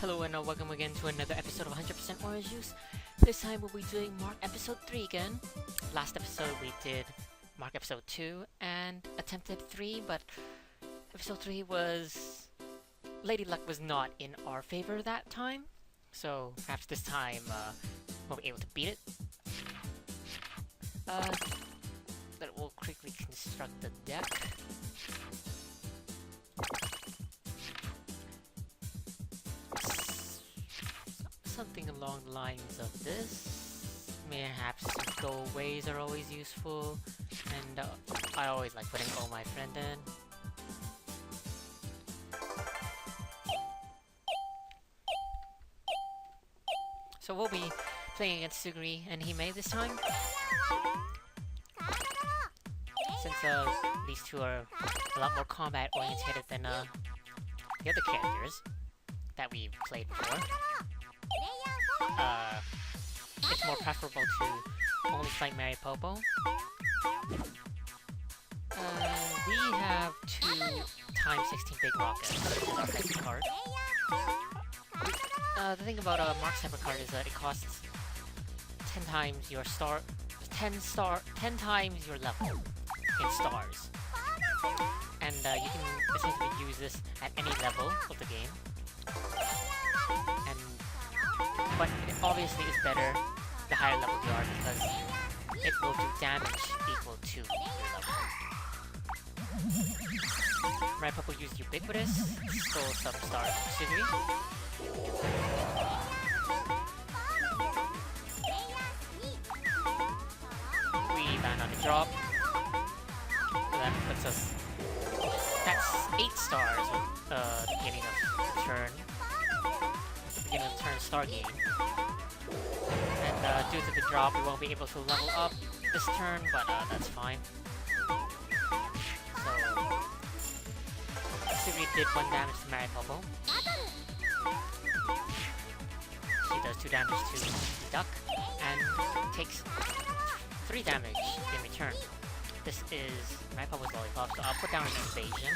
Hello and welcome again to another episode of 100% Orange Juice. This time we'll be doing Marc episode 3 again. Last episode we did Marc episode 2 and attempted 3, but episode 3 was... Lady Luck was not in our favor that time. So perhaps this time we'll be able to beat it. But we'll quickly construct the deck. Something along the lines of this. Perhaps go-aways are always useful, and I always like putting Oh My Friend in. So we'll be playing against Suguri and Hime this time. Since these two are a lot more combat oriented than the other characters that we played before. It's more preferable to only fight Mary Popo. We have 2 times 16 big rockets, which is our hyper card. The thing about Marc's hyper card is that it costs 10 times your 10 times your level in stars. And you can essentially use this at any level of the game. But it obviously is better the higher level you are because it will do damage equal to your level. Right, Popo used Ubiquitous, stole some stars from Suguri. We land on the drop. So that puts us... That's 8 stars with the beginning of the turn. Beginning of the turn star game. And due to the drop, we won't be able to level up this turn, but that's fine. So, Suguri did 1 damage to Mary Popo. She does 2 damage to the duck, and takes 3 damage in return. This is Mary Popo's lollipop, so I'll put down an invasion.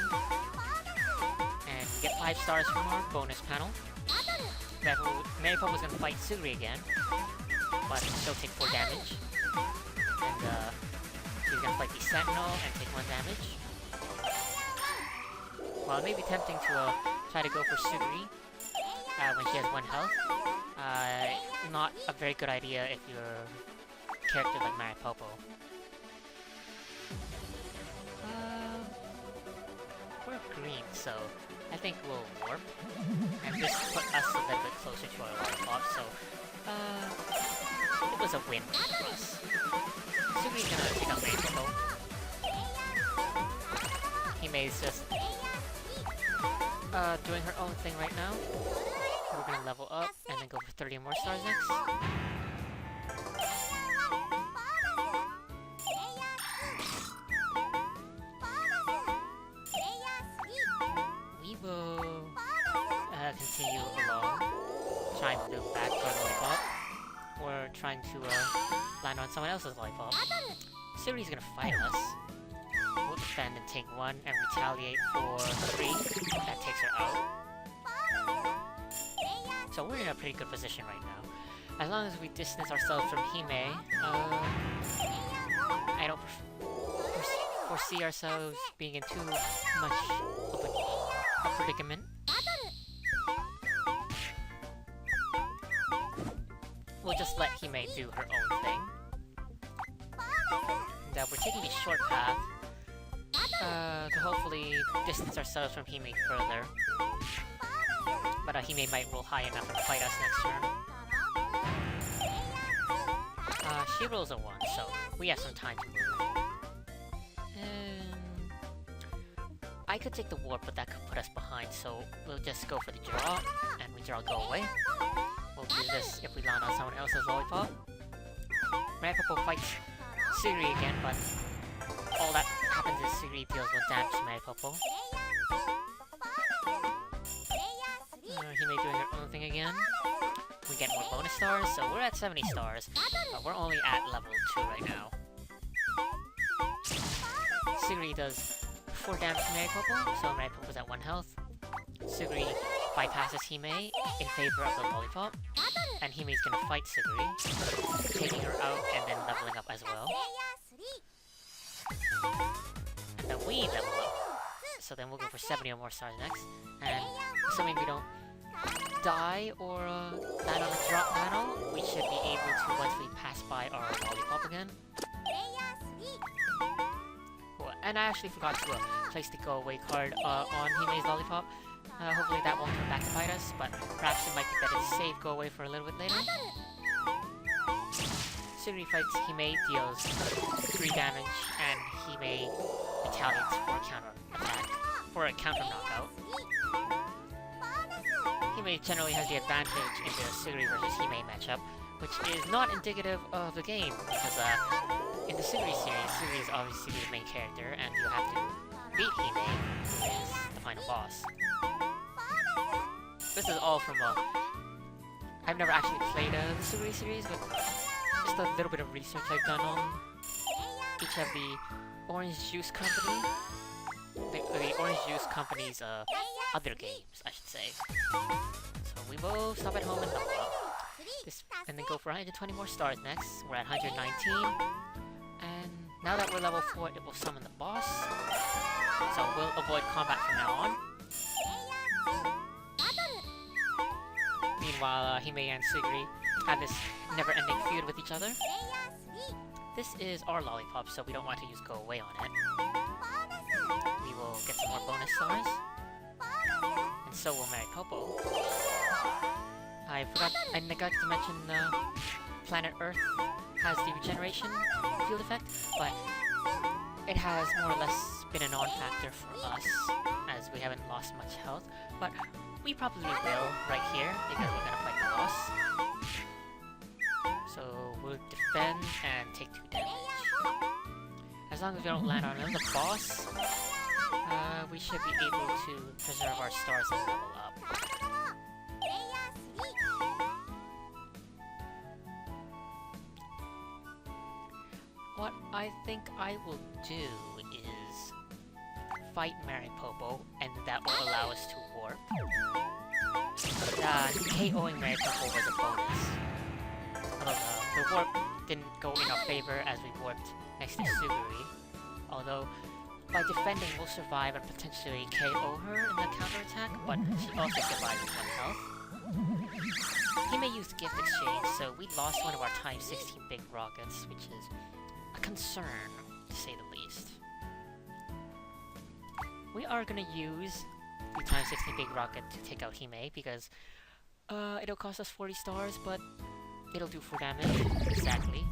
And we get 5 stars from our bonus panel. Mary Popo's gonna fight Suguri again, but she'll take 4 damage. And she's gonna fight the Sentinel and take 1 damage. While it may be tempting to try to go for Suguri when she has 1 health, not a very good idea if you're a character like Mary Popo. We're green, so I think we'll warp, and this put us a little bit closer to our lollipop, so it was a win for us. Suguri's gonna pick up Mary Popo. Hime's just doing her own thing right now. We're gonna level up and then go for 30 more stars next. Continue along, trying to loop back to our lollipop, or trying to land on someone else's lollipop. Suguri's gonna fight us. We'll defend and take 1 and retaliate for 3. That takes her out. So we're in a pretty good position right now. As long as we distance ourselves from Hime, I don't foresee ourselves being in too much of a predicament. We'll just let Hime do her own thing. And, we're taking a short path to hopefully distance ourselves from Hime further. But Hime might roll high enough and fight us next turn. She rolls a 1, so we have some time to move. I could take the warp, but that could put us behind, so we'll just go for the draw, and we draw go away. We'll do this if we land on someone else's lollipop. Mary Popo fights Suguri again, but all that happens is Suguri deals 1 damage to Mary Popo. Hime doing her own thing again. We get more bonus stars, so we're at 70 stars, but we're only at level 2 right now. Suguri does 4 damage to Mary Popo, so Mary Popo's at 1 health. Suguri bypasses Hime in favor of the lollipop, and Hime's gonna fight Suguri, taking her out and then leveling up as well. And then we level up. So then we'll go for 70 or more stars next, and assuming we don't die or land on a drop panel, we should be able to, once we pass by our lollipop again. Cool. And I actually forgot to place the go away card on Hime's lollipop. Hopefully that won't come back to bite us, but perhaps it might be better to save go away for a little bit later. Suguri fights Hime, deals 3 damage, and Hime retaliates for a counter attack, for a counter knockout. Hime generally has the advantage in the Suguri versus Hime matchup, which is not indicative of the game, because in the Suguri series, Suguri is obviously the main character, and you have to beat Hime, who is the final boss. This is all from I've never actually played the Suguri series, but just a little bit of research I've done on each of the Orange Juice Company, the Orange Juice Company's other games, I should say. So we will stop at home and level up. And then go for 120 more stars next. We're at 119. And now that we're level 4, it will summon the boss. So we'll avoid combat from now on. Meanwhile, Hime and Suguri have this never-ending feud with each other. This is our lollipop, so we don't want to use go away on it. We will get some more bonus stars. And so will Maripopo. I neglected to mention Planet Earth has the regeneration field effect, but it has more or less been a non-factor for us, as we haven't lost much health, but we probably will right here, because we're gonna fight the boss. So we'll defend and take 2 damage. As long as we don't land on another boss, we should be able to preserve our stars and level up. What I think I will do is fight Maripopo, and that will allow us to warp. KOing Maripopo was a bonus. Although the warp didn't go in our favor as we warped next to Suguri. Although by defending we'll survive and potentially KO her in the counterattack, but she also survived with 1 health. He may use gift exchange, so we lost one of our times 16 big rockets, which is a concern, to say the least. We are gonna use the times 16 big rocket to take out Hime, because it'll cost us 40 stars, but it'll do 4 damage, exactly.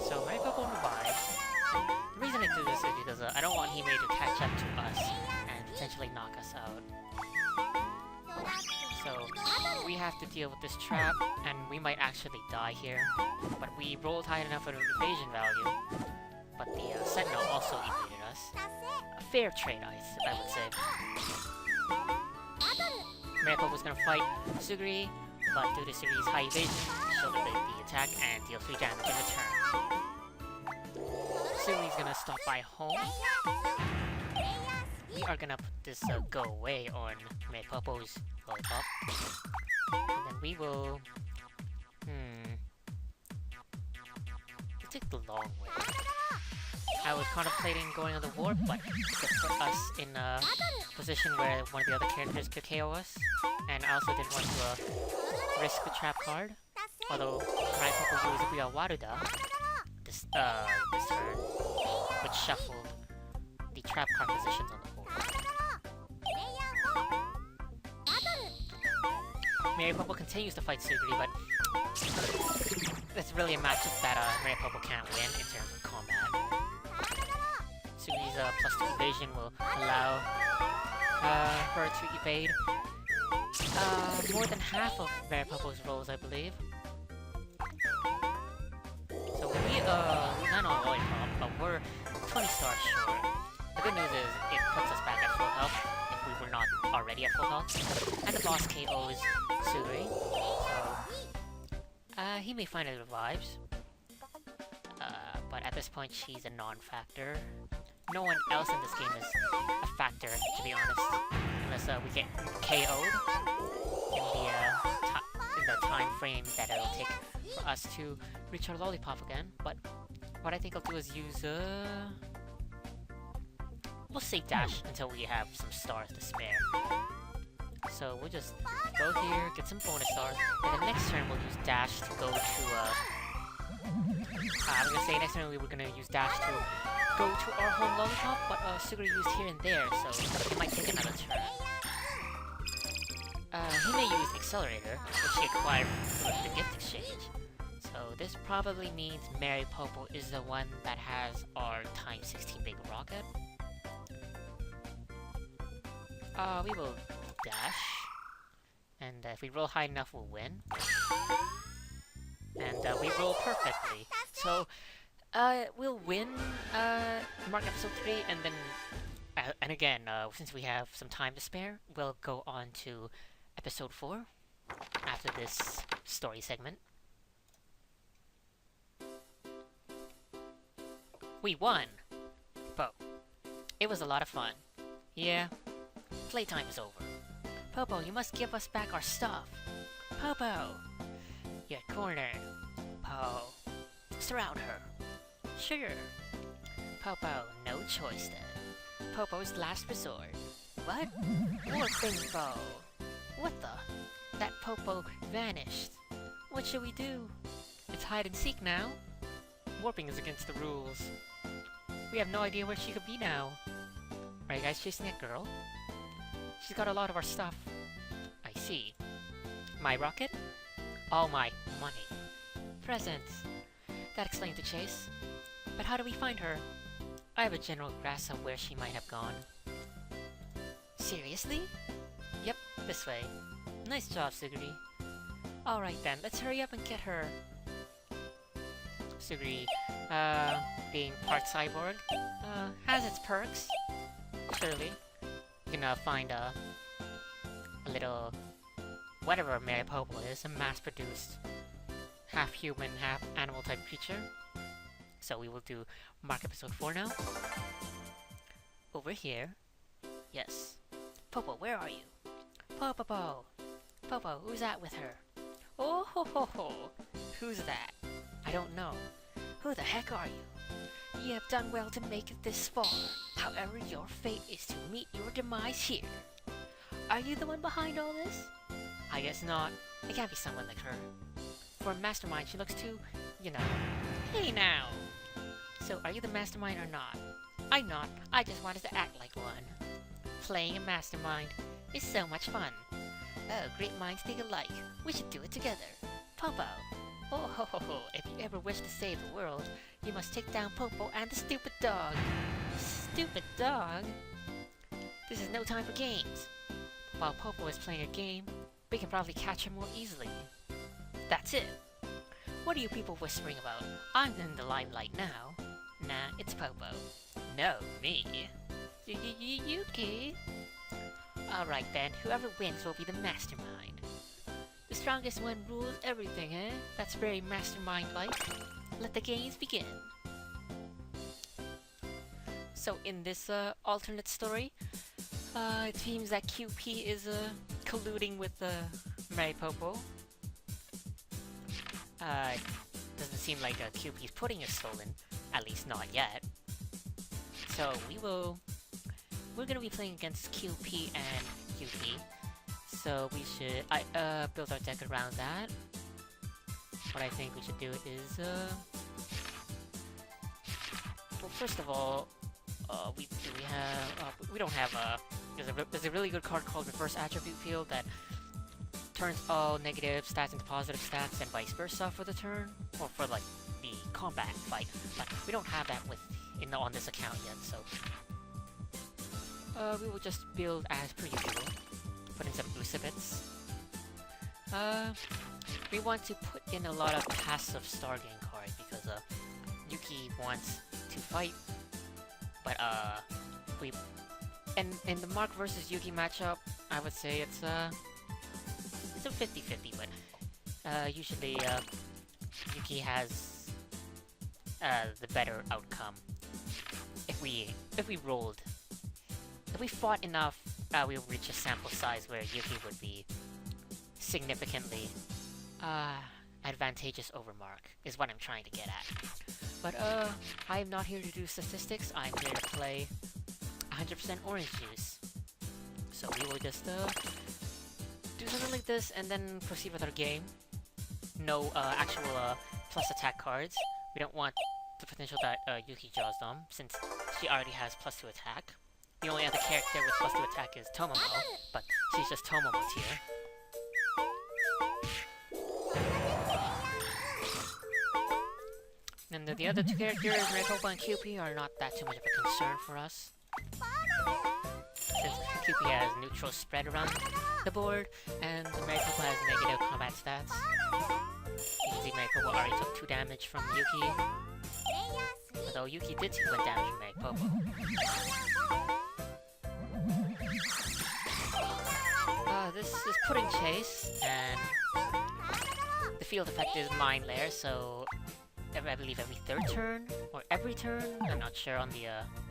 So Maripopo revives. The reason I do this is because I don't want Hime to catch up to us and potentially knock us out. So we have to deal with this trap, and we might actually die here. But we rolled high enough for an evasion value. But the Sentinel also evaded us. A fair trade, I would say. Maripopo was gonna fight Suguri, but due to Suguri's high evasion, she'll evade the attack and deal 3 damage in return. Suguri's gonna stop by home. We are gonna put this go away on Maripopo's lollipop. And then we will... we'll take the long way. I was contemplating going on the warp, but it could put us in a position where one of the other characters could KO us. And I also didn't want to risk the trap card. Although Maripopo used Ryo Waruda this turn, which shuffled the trap card positions on the board. Maripopo continues to fight Suguri, but it's really a matchup that Maripopo can't win in terms of combat. Suguri's +2 evasion will allow her to evade more than half of Maripopo's rolls, I believe. So when we land on Lollipop, we're 20 stars short. The good news is it puts us back at full health if we were not already at full health. And the boss KOs Suguri, so he may find it revives. But at this point she's a non-factor. no one else in this game is a factor, to be honest. Unless we get KO'd in the time frame that it'll take for us to reach our lollipop again. But what I think I'll do is use we'll save dash until we have some stars to spare. So we'll just go here, get some bonus stars, and then next turn we'll use dash to go to I was gonna say next turn we were gonna use dash to go to our home lollipop, but Suguri used here and there, so it might take another turn. He may use accelerator, which he acquired from the gift exchange. So this probably means Mary Popo is the one that has our times 16 big rocket. We will dash, and if we roll high enough, we'll win. And we roll perfectly, so we'll win Mark episode 3, and then and again, since we have some time to spare, we'll go on to episode 4 after this story segment. We won! Bo. It was a lot of fun. Yeah. Playtime is over. Popo, you must give us back our stuff. Popo! You're cornered. Po. Surround her. Sure. Popo, no choice then. Popo's last resort. What? More thing, Bo. What the? That Popo vanished. What should we do? It's hide and seek now. Warping is against the rules. We have no idea where she could be now. Are you guys chasing that girl? She's got a lot of our stuff. I see. My rocket? All my money. Presents. That explains the chase. But how do we find her? I have a general grasp of where she might have gone. Seriously? Yep, this way. Nice job, Suguri. Alright then, let's hurry up and get her. Suguri, being part cyborg, has its perks. Surely. You can find a little, whatever Mary Popo is, a mass-produced, half-human, half-animal type creature. So we will do Mark episode 4 now. Over here. Yes. Popo, where are you? Popo! Popo, who's that with her? Oh ho ho ho! Who's that? I don't know. Who the heck are you? You have done well to make it this far. However, your fate is to meet your demise here. Are you the one behind all this? I guess not. It can't be someone like her. For a mastermind, she looks too, you know. Hey now! So, are you the mastermind or not? I'm not. I just wanted to act like one. Playing a mastermind is so much fun. Oh, great minds think alike. We should do it together. Popo! Oh ho ho ho, if you ever wish to save the world, you must take down Popo and the stupid dog. Stupid dog? This is no time for games. While Popo is playing a game, we can probably catch her more easily. That's it. What are you people whispering about? I'm in the limelight now. Nah, it's Popo. No, me. Yuki. Alright then, whoever wins will be the mastermind. The strongest one rules everything, eh? That's very mastermind-like. Let the games begin. So in this alternate story, it seems that QP is colluding with Mary Popo. Doesn't seem like QP's pudding is stolen, at least not yet. So we're gonna be playing against QP and QP. So we should build our deck around that. What I think we should do is well, first of all, we don't have there's a really good card called Reverse Attribute Field that turns all negative stats into positive stats and vice versa for the turn, or for like the combat fight. But we don't have that on this account yet, so we will just build as per usual. Put in some Usabits. We want to put in a lot of passive Stargame cards because Yuki wants to fight, but in the Mark versus Yuki matchup, I would say it's a 50-50, but usually Yuki has the better outcome if we rolled, if we fought enough, we'll reach a sample size where Yuki would be significantly advantageous over Marc, is what I'm trying to get at. But I am not here to do statistics. I'm here to play 100% orange juice. So we will just do something like this and then proceed with our game. No actual plus attack cards. We don't want the potential that Yuki draws them, since she already has +2 attack. The only other character with +2 attack is Tomomo, but she's just Tomomo tier. And the other two characters, Maricopa and Cupid, are not that too much of a concern for us, since Cupid has neutral spread around the board, and Maricopa has negative combat stats. You can see Maricopa already took 2 damage from Yuki, although Yuki did take 1 damage from Maricopa. This is Pudding Chase, and the field effect is Mine Lair, so I believe every 3rd turn, or every turn? I'm not sure on the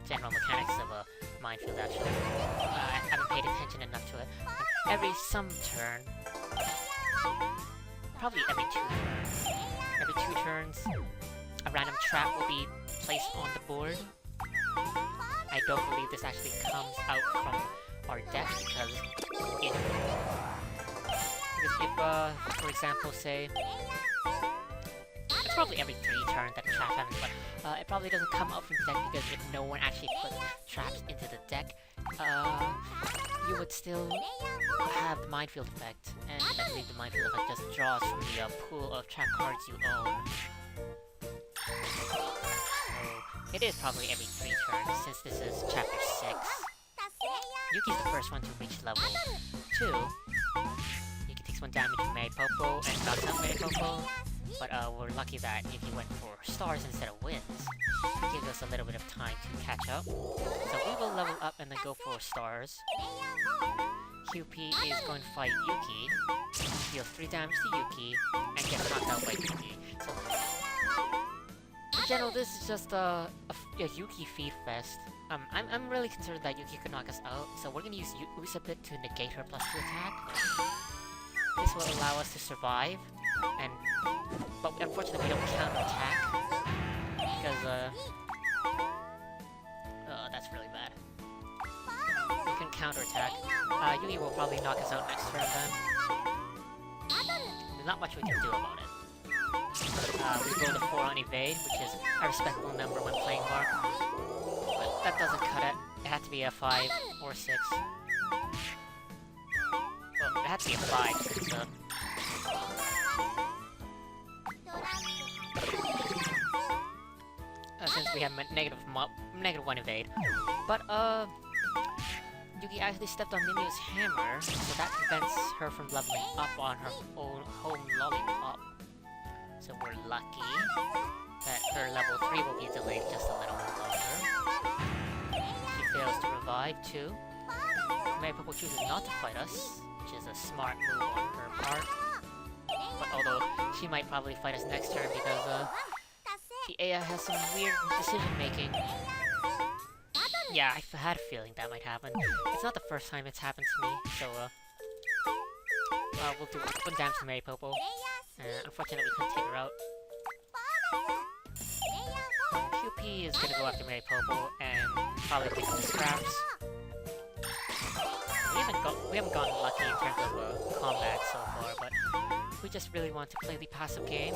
general mechanics of a minefield actually. I haven't paid attention enough to it. But every some turn, probably every 2 turns. Every 2 turns, a random trap will be placed on the board. I don't believe this actually comes out from our deck, because if, for example, say, it's probably every 3 turns that a trap happens, but it probably doesn't come out from the deck, because if no one actually puts traps into the deck, you would still have the minefield effect, and I believe the minefield effect just draws from the pool of trap cards you own. So, it is probably every 3 turns, since this is chapter 6. Yuki's the first one to reach level 2. Yuki takes 1 damage from Maripopo and knocks out Maripopo, but we're lucky that Yuki went for stars instead of wins. It gives us a little bit of time to catch up. So we will level up and then go for stars. QP is going to fight Yuki, deals 3 damage to Yuki, and gets knocked out by Yuki. So, in general, this is just a Yuki feed fest. I'm really concerned that Yuki could knock us out, so we're gonna use Usabit to negate her +2 attack. This will allow us to survive, but unfortunately we don't counter-attack, because that's really bad. We can counter-attack. Yuki will probably knock us out next turn then. There's not much we can do about it. We rolled a 4 on evade, which is a respectable number when playing Marc. But that doesn't cut it. It had to be a 5 or 6. Well, it had to be a 5 since since we have -1 evade. But Yuki actually stepped on Mimu's hammer, so that prevents her from leveling up on her own home lollipop. So we're lucky that her level 3 will be delayed just a little bit longer. She fails to revive too. Maripopo chooses not to fight us, which is a smart move on her part. But although she might probably fight us next turn because the AI has some weird decision making. Yeah, I had a feeling that might happen. It's not the first time it's happened to me, so we'll do 1 damage to Maripopo. Unfortunately, we couldn't take her out. QP is gonna go after Maripopo and probably pick up the scraps. We haven't gotten lucky in terms of combat so far, but we just really want to play the passive game,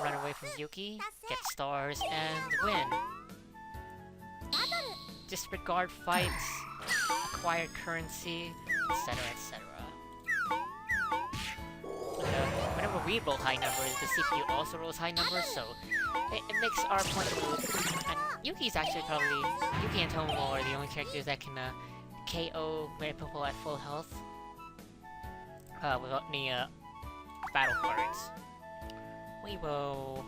run away from Yuki, get stars, and win. Disregard fights, acquire currency, etc., etc. Whenever we roll high numbers, the CPU also rolls high numbers, so it makes our point move. And Yuki's actually probably... Yuki and Tomomo are the only characters that can KO Maripopo at full health without any battle cards. We will...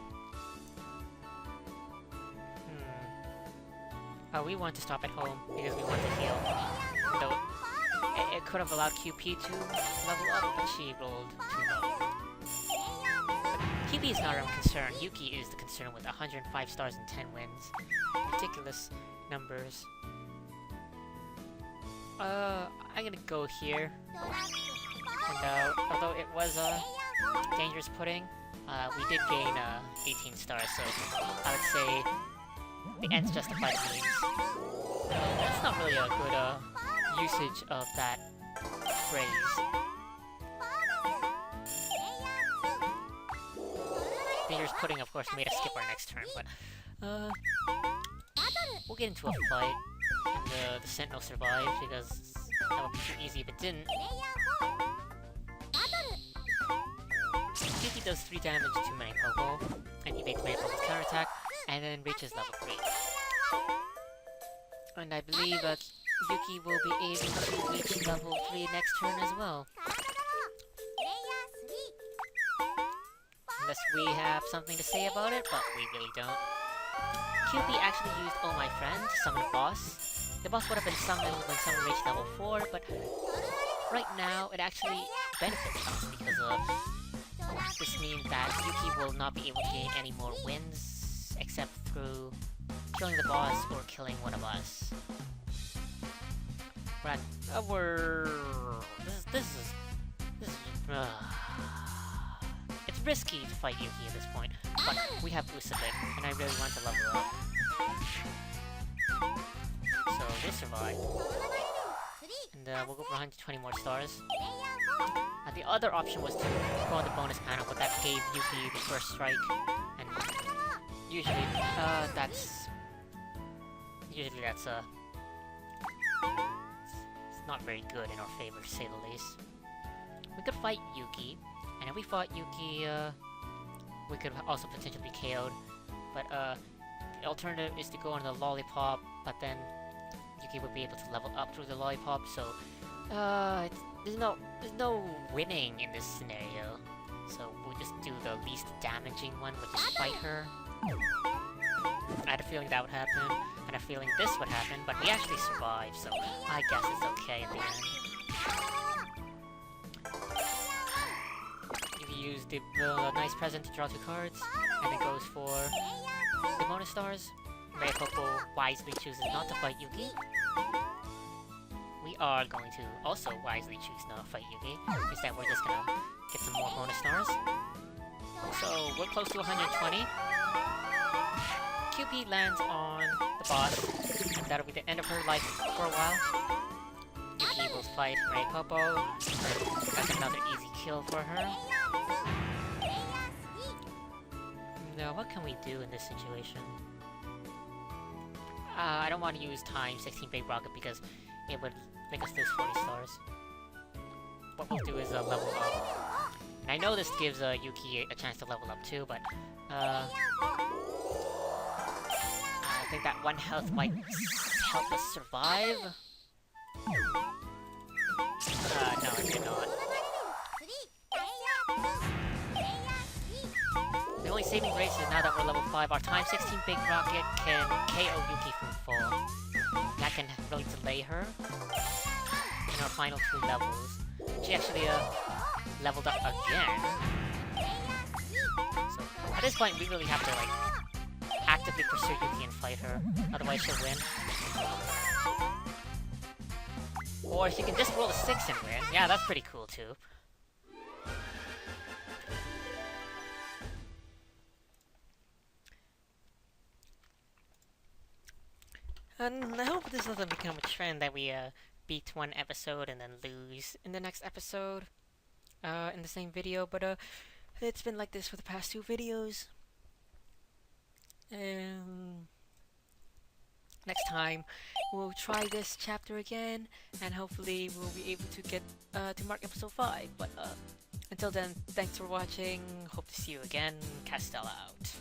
we want to stop at home because we want to heal. Though it could have allowed QP to level up, but she rolled too low. QP is not our concern. Yuki is the concern with 105 stars and 10 wins. Ridiculous numbers. I'm gonna go here. And although it was a dangerous pudding, we did gain 18 stars, so I would say the ends justify the means. That's not really a good usage of that phrase. Dangerous pudding, of course, made us skip our next turn, but we'll get into a fight, and the Sentinel survived because that would be too easy if it didn't. Yuki does 3 damage to Manipopo, and evades Manipopo's counterattack, and then reaches level 3. And I believe that Yuki will be able to reach level 3 next turn as well. Unless we have something to say about it, but we really don't. QP actually used Oh My Friend to summon a boss. The boss would have been summoned when someone reached level 4, but right now it actually benefits us because this means that Yuki will not be able to gain any more wins except through killing the boss or killing one of us. Right, it's risky to fight Yuki at this point, but we have Usabin, and I really want to level up. So we'll survive. And we'll go for 120 more stars. The other option was to go on the bonus panel, but that gave Yuki the first strike, and usually that's it's not very good in our favor, to say the least. We could fight Yuki, and if we fought Yuki, we could also potentially be KO'd, but the alternative is to go on the Lollipop, but then Yuki would be able to level up through the Lollipop, so there's no winning in this scenario. So we'll just do the least damaging one, which is fight her. I had a feeling that would happen, and a feeling this would happen, but we actually survived, so I guess it's okay at the end. You can use the nice present to draw 2 cards, and it goes for the bonus stars. Manipopo wisely chooses not to fight Yuki. We are going to also wisely choose not to fight Yuki. Instead, we're just gonna get some more bonus stars. So, we're close to 120. QP lands on the boss, and that'll be the end of her life for a while. Yuki will fight Manipopo, and that's another easy kill for her. Now, what can we do in this situation? I don't want to use Time 16 Big Rocket because it would make us lose 40 stars. What we'll do is level up. And I know this gives Yuki a chance to level up too, but I think that 1 health might help us survive. No, it did not. The only saving grace is now that we're level 5, our Time 16 Big Rocket can KO Yuki from full. That can really delay her in our final 2 levels. She actually leveled up again. So at this point we really have to like actively pursue Yuki and fight her, otherwise she'll win. Or she can just roll a 6 and win. Yeah, that's pretty cool too. And I hope this doesn't become a trend that we beat 1 episode and then lose in the next episode in the same video, but it's been like this for the past 2 videos. Next time we'll try this chapter again, and hopefully we'll be able to get to Marc episode 5. But until then, thanks for watching. Hope to see you again. Castella out.